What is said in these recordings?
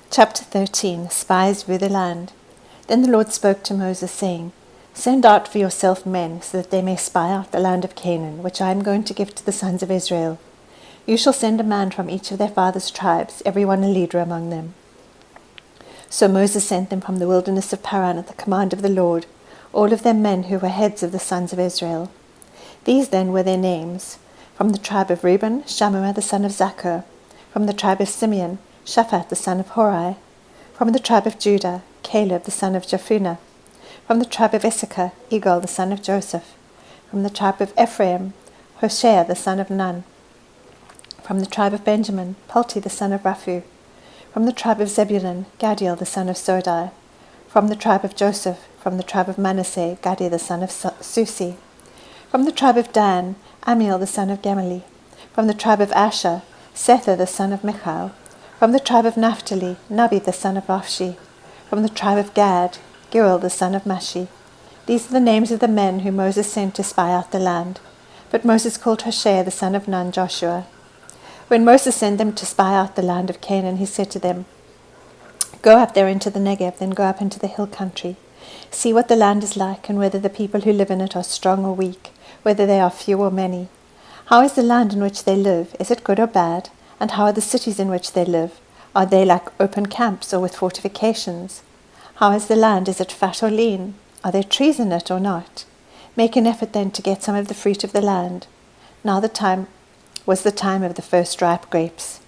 Chapter 13. Spies rule the land. Then the Lord spoke to Moses, saying, Send out for yourself men, so that they may spy out the land of Canaan, which I am going to give to the sons of Israel. You shall send a man from each of their fathers' tribes, every one a leader among them. So Moses sent them from the wilderness of Paran at the command of the Lord, all of them men who were heads of the sons of Israel. These then were their names. From the tribe of Reuben, Shammua the son of Zaccur. From the tribe of Simeon, Shaphat the son of Hori. From the tribe of Judah, Caleb the son of Jephunneh. From the tribe of Issachar, Egal the son of Joseph. From the tribe of Ephraim, Hoshea the son of Nun. From the tribe of Benjamin, Palti the son of Raphu. From the tribe of Zebulun, Gadiel the son of Sodai. From the tribe of Joseph, from the tribe of Manasseh, Gadi the son of Susi. From the tribe of Dan, Amiel the son of Gamali. From the tribe of Asher, Sethur the son of Michal. From the tribe of Naphtali, Nabi the son of Vashti. From the tribe of Gad, Geuel the son of Mashi. These are the names of the men whom Moses sent to spy out the land. But Moses called Hoshea the son of Nun Joshua. When Moses sent them to spy out the land of Canaan, he said to them, Go up there into the Negev, then go up into the hill country. See what the land is like, and whether the people who live in it are strong or weak, whether they are few or many. How is the land in which they live? Is it good or bad? And how are the cities in which they live? Are they like open camps or with fortifications? How is the land? Is it fat or lean? Are there trees in it or not? Make an effort then to get some of the fruit of the land. Now the time was the time of the first ripe grapes.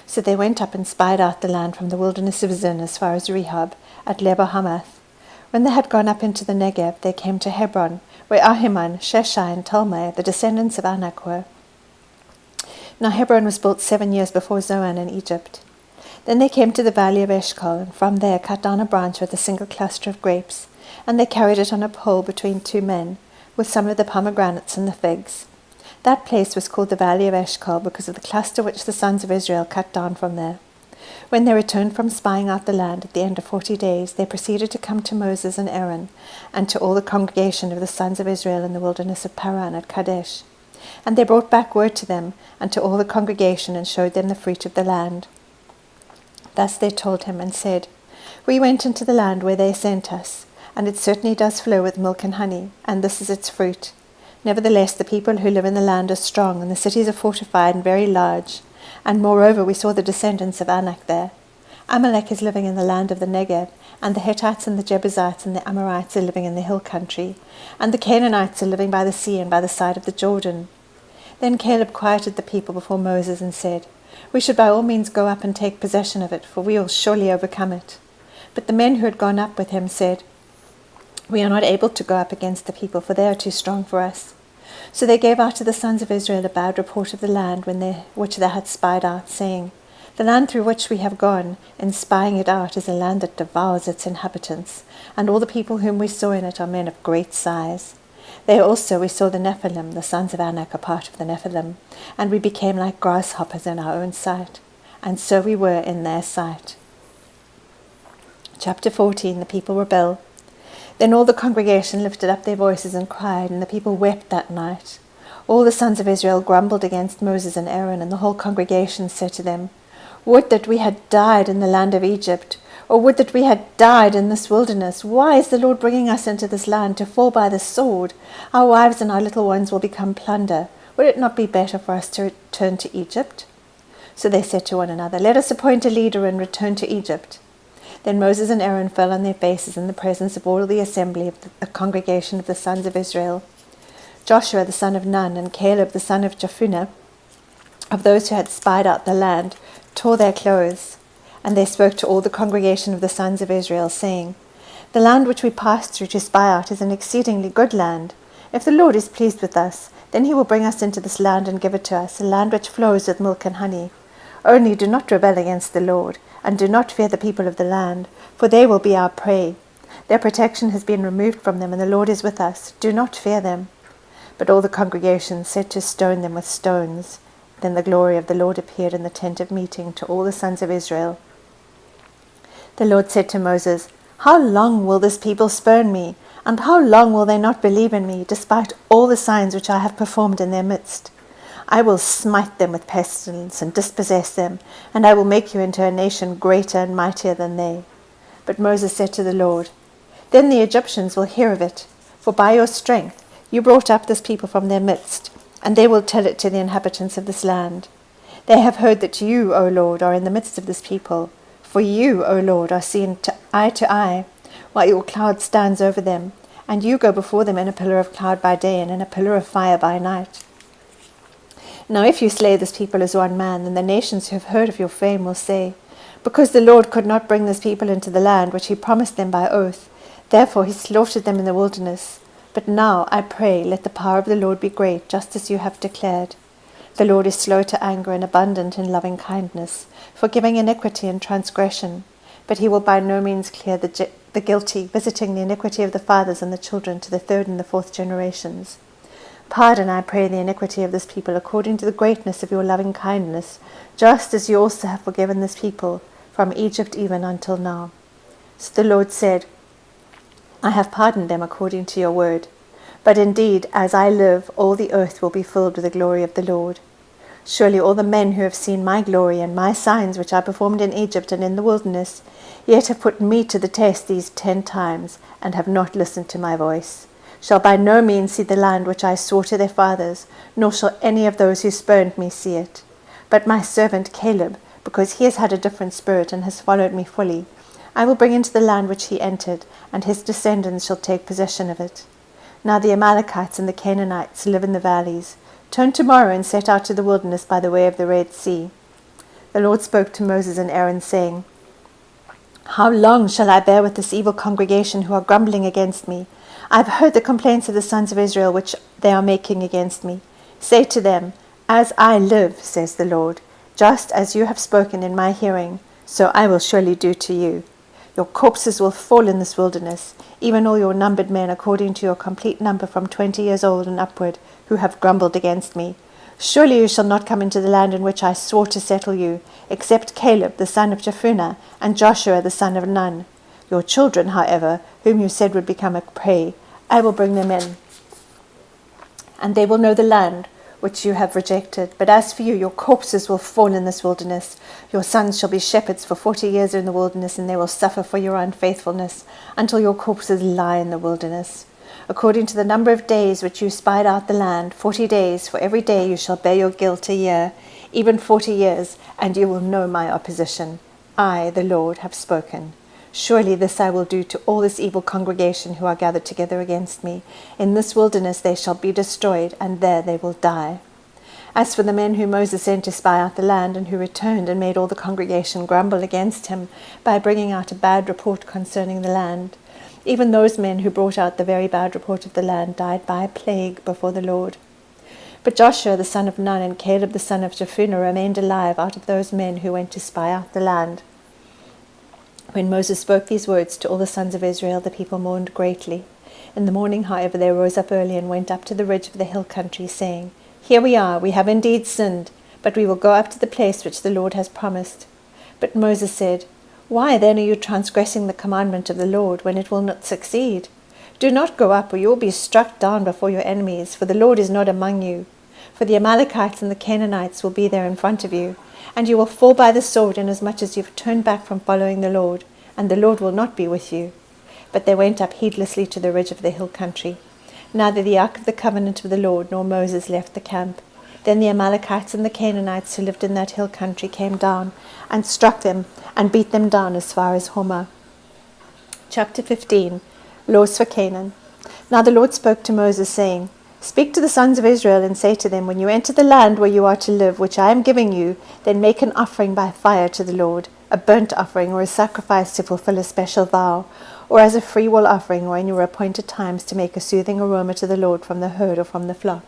So they went up and spied out the land from the wilderness of Zin as far as Rehob, at Lebo-Hamath. When they had gone up into the Negev, they came to Hebron, where Ahiman, Sheshai, and Talmai, the descendants of Anak, were. Now Hebron was built 7 years before Zoan in Egypt. Then they came to the valley of Eshcol, and from there cut down a branch with a single cluster of grapes, and they carried it on a pole between 2 men, with some of the pomegranates and the figs. That place was called the valley of Eshcol because of the cluster which the sons of Israel cut down from there. When they returned from spying out the land at the end of 40 days, they proceeded to come to Moses and Aaron, and to all the congregation of the sons of Israel in the wilderness of Paran at Kadesh. And they brought back word to them, and to all the congregation, and showed them the fruit of the land. Thus they told him, and said, We went into the land where they sent us, and it certainly does flow with milk and honey, and this is its fruit. Nevertheless, the people who live in the land are strong, and the cities are fortified and very large. And moreover, we saw the descendants of Anak there. Amalek is living in the land of the Negev, and the Hittites and the Jebusites and the Amorites are living in the hill country, and the Canaanites are living by the sea and by the side of the Jordan. Then Caleb quieted the people before Moses and said, We should by all means go up and take possession of it, for we will surely overcome it. But the men who had gone up with him said, We are not able to go up against the people, for they are too strong for us. So they gave out to the sons of Israel a bad report of the land which they had spied out, saying, The land through which we have gone, in spying it out, is a land that devours its inhabitants, and all the people whom we saw in it are men of great size. There also we saw the Nephilim, the sons of Anak, a part of the Nephilim, and we became like grasshoppers in our own sight, and so we were in their sight. Chapter 14. The people rebel. Then all the congregation lifted up their voices and cried, and the people wept that night. All the sons of Israel grumbled against Moses and Aaron, and the whole congregation said to them, Would that we had died in the land of Egypt, or would that we had died in this wilderness. Why is the Lord bringing us into this land to fall by the sword? Our wives and our little ones will become plunder. Would it not be better for us to return to Egypt? So they said to one another, Let us appoint a leader and return to Egypt. Then Moses and Aaron fell on their faces in the presence of all the assembly of the congregation of the sons of Israel. Joshua the son of Nun and Caleb the son of Jephunneh, of those who had spied out the land, tore their clothes. And they spoke to all the congregation of the sons of Israel, saying, The land which we passed through to spy out is an exceedingly good land. If the Lord is pleased with us, then he will bring us into this land and give it to us, a land which flows with milk and honey. Only do not rebel against the Lord, and do not fear the people of the land, for they will be our prey. Their protection has been removed from them, and the Lord is with us. Do not fear them. But all the congregation said to stone them with stones. Then the glory of the Lord appeared in the tent of meeting to all the sons of Israel. The Lord said to Moses, How long will this people spurn me? And how long will they not believe in me, despite all the signs which I have performed in their midst? I will smite them with pestilence and dispossess them, and I will make you into a nation greater and mightier than they. But Moses said to the Lord, Then the Egyptians will hear of it, for by your strength you brought up this people from their midst, and they will tell it to the inhabitants of this land. They have heard that you, O Lord, are in the midst of this people, for you, O Lord, are seen to eye, while your cloud stands over them, and you go before them in a pillar of cloud by day and in a pillar of fire by night. Now if you slay this people as one man, then the nations who have heard of your fame will say, Because the Lord could not bring this people into the land which he promised them by oath, therefore he slaughtered them in the wilderness. But now, I pray, let the power of the Lord be great, just as you have declared. The Lord is slow to anger and abundant in loving kindness, forgiving iniquity and transgression. But he will by no means clear the guilty, visiting the iniquity of the fathers and the children to the third and the fourth generations. Pardon, I pray, the iniquity of this people according to the greatness of your loving kindness, just as you also have forgiven this people, from Egypt even until now. So the Lord said, I have pardoned them according to your word. But indeed, as I live, all the earth will be filled with the glory of the Lord. Surely all the men who have seen my glory and my signs which I performed in Egypt and in the wilderness, yet have put me to the test these 10 times, and have not listened to my voice, shall by no means see the land which I swore to their fathers, nor shall any of those who spurned me see it. But my servant Caleb, because he has had a different spirit and has followed me fully, I will bring into the land which he entered, and his descendants shall take possession of it. Now the Amalekites and the Canaanites live in the valleys. Turn tomorrow and set out to the wilderness by the way of the Red Sea. The Lord spoke to Moses and Aaron, saying, How long shall I bear with this evil congregation who are grumbling against me? I have heard the complaints of the sons of Israel which they are making against me. Say to them, As I live, says the Lord, just as you have spoken in my hearing, so I will surely do to you. Your corpses will fall in this wilderness, even all your numbered men according to your complete number from 20 years old and upward, who have grumbled against me. Surely you shall not come into the land in which I swore to settle you, except Caleb the son of Jephunneh and Joshua the son of Nun. Your children, however, whom you said would become a prey, I will bring them in, and they will know the land which you have rejected. But as for you, your corpses will fall in this wilderness. Your sons shall be shepherds for 40 years in the wilderness, and they will suffer for your unfaithfulness until your corpses lie in the wilderness. According to the number of days which you spied out the land, 40 days, for every day you shall bear your guilt a year, even 40 years, and you will know my opposition. I, the Lord, have spoken. Surely this I will do to all this evil congregation who are gathered together against me. In this wilderness they shall be destroyed, and there they will die. As for the men whom Moses sent to spy out the land, and who returned and made all the congregation grumble against him by bringing out a bad report concerning the land, even those men who brought out the very bad report of the land died by a plague before the Lord. But Joshua the son of Nun and Caleb the son of Jephunneh remained alive out of those men who went to spy out the land. When Moses spoke these words to all the sons of Israel, the people mourned greatly. In the morning, however, they rose up early and went up to the ridge of the hill country, saying, Here we are, we have indeed sinned, but we will go up to the place which the Lord has promised. But Moses said, Why then are you transgressing the commandment of the Lord, when it will not succeed? Do not go up, or you will be struck down before your enemies, for the Lord is not among you. For the Amalekites and the Canaanites will be there in front of you, and you will fall by the sword, inasmuch as you have turned back from following the Lord, and the Lord will not be with you. But they went up heedlessly to the ridge of the hill country. Neither the ark of the covenant of the Lord nor Moses left the camp. Then the Amalekites and the Canaanites who lived in that hill country came down, and struck them, and beat them down as far as Hormah. Chapter 15. Laws for Canaan. Now the Lord spoke to Moses, saying, Speak to the sons of Israel, and say to them, When you enter the land where you are to live, which I am giving you, then make an offering by fire to the Lord, a burnt offering or a sacrifice to fulfill a special vow, or as a freewill offering, or in your appointed times to make a soothing aroma to the Lord from the herd or from the flock.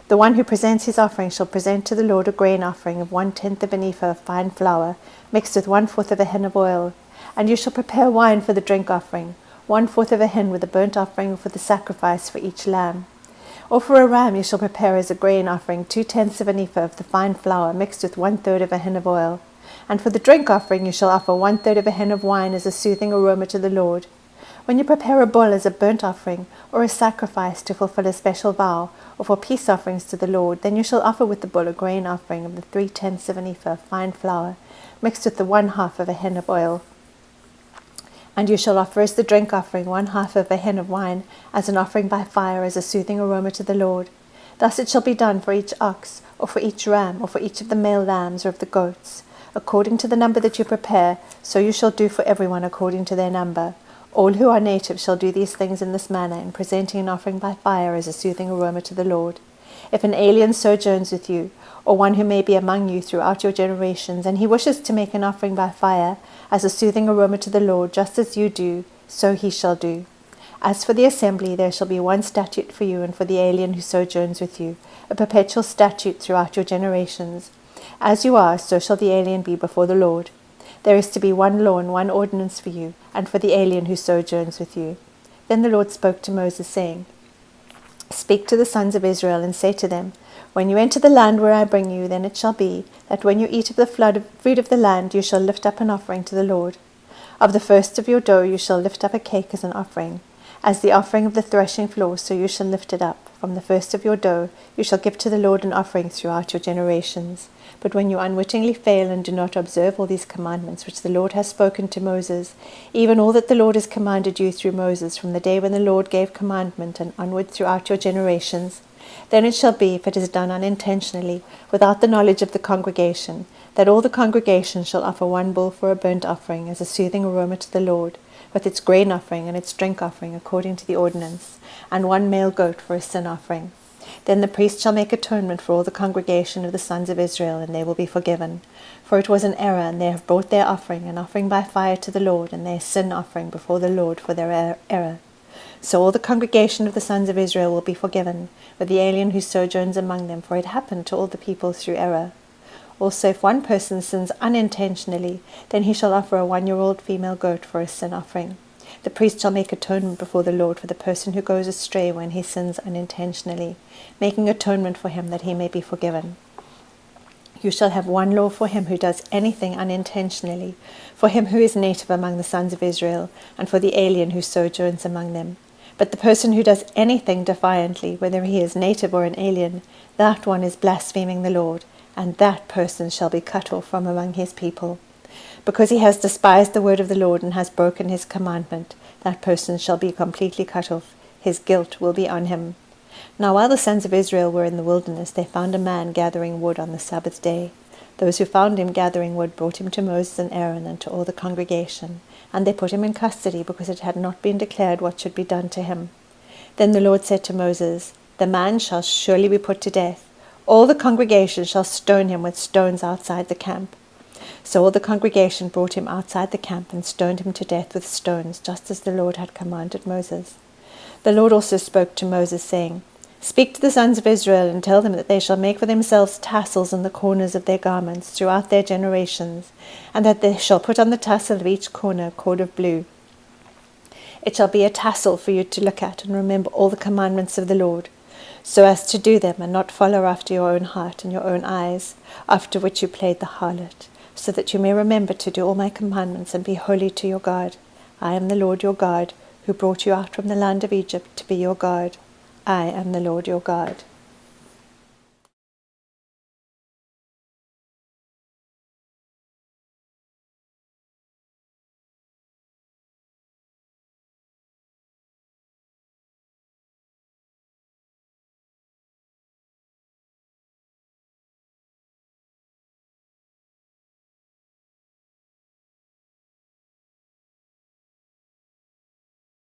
The one who presents his offering shall present to the Lord a grain offering of 1/10 of an ephah of fine flour, mixed with 1/4 of a hin of oil. And you shall prepare wine for the drink offering, 1/4 of a hin with a burnt offering for the sacrifice for each lamb. Or for a ram you shall prepare as a grain offering 2/10 of an ephah of the fine flour, mixed with 1/3 of a hin of oil. And for the drink offering you shall offer 1/3 of a hin of wine as a soothing aroma to the Lord. When you prepare a bull as a burnt offering, or a sacrifice to fulfill a special vow, or for peace offerings to the Lord, then you shall offer with the bull a grain offering of the 3/10 of an ephah of fine flour, mixed with the 1/2 of a hin of oil. And you shall offer as the drink offering 1/2 of a hin of wine, as an offering by fire, as a soothing aroma to the Lord. Thus it shall be done for each ox, or for each ram, or for each of the male lambs or of the goats. According to the number that you prepare, so you shall do for everyone according to their number. All who are native shall do these things in this manner, in presenting an offering by fire as a soothing aroma to the Lord. If an alien sojourns with you, or one who may be among you throughout your generations, and he wishes to make an offering by fire as a soothing aroma to the Lord, just as you do, so he shall do. As for the assembly, there shall be one statute for you and for the alien who sojourns with you, a perpetual statute throughout your generations. As you are, so shall the alien be before the Lord. There is to be one law and one ordinance for you, and for the alien who sojourns with you. Then the Lord spoke to Moses, saying, Speak to the sons of Israel, and say to them, When you enter the land where I bring you, then it shall be, that when you eat of the fruit of the land, you shall lift up an offering to the Lord. Of the first of your dough you shall lift up a cake as an offering. As the offering of the threshing floor, so you shall lift it up. From the first of your dough you shall give to the Lord an offering throughout your generations. But when you unwittingly fail and do not observe all these commandments which the Lord has spoken to Moses, even all that the Lord has commanded you through Moses, from the day when the Lord gave commandment and onward throughout your generations, then it shall be, if it is done unintentionally, without the knowledge of the congregation, that all the congregation shall offer one bull for a burnt offering as a soothing aroma to the Lord, with its grain offering and its drink offering according to the ordinance, and one male goat for a sin offering. Then the priest shall make atonement for all the congregation of the sons of Israel, and they will be forgiven. For it was an error, and they have brought their offering, an offering by fire to the Lord, and their sin offering before the Lord for their error. So all the congregation of the sons of Israel will be forgiven, with the alien who sojourns among them, for it happened to all the people through error. Also, if one person sins unintentionally, then he shall offer a 1-year-old female goat for a sin offering. The priest shall make atonement before the Lord for the person who goes astray when he sins unintentionally, making atonement for him that he may be forgiven. You shall have one law for him who does anything unintentionally, for him who is native among the sons of Israel, and for the alien who sojourns among them. But the person who does anything defiantly, whether he is native or an alien, that one is blaspheming the Lord, and that person shall be cut off from among his people. Because he has despised the word of the Lord and has broken his commandment, that person shall be completely cut off. His guilt will be on him. Now while the sons of Israel were in the wilderness, they found a man gathering wood on the Sabbath day. Those who found him gathering wood brought him to Moses and Aaron and to all the congregation, and they put him in custody, because it had not been declared what should be done to him. Then the Lord said to Moses, The man shall surely be put to death. All the congregation shall stone him with stones outside the camp. So all the congregation brought him outside the camp and stoned him to death with stones, just as the Lord had commanded Moses. The Lord also spoke to Moses, saying, Speak to the sons of Israel, and tell them that they shall make for themselves tassels in the corners of their garments throughout their generations, and that they shall put on the tassel of each corner a cord of blue. It shall be a tassel for you to look at and remember all the commandments of the Lord, so as to do them, and not follow after your own heart and your own eyes, after which you played the harlot, so that you may remember to do all my commandments and be holy to your God. I am the Lord your God, who brought you out from the land of Egypt to be your God. I am the Lord your God.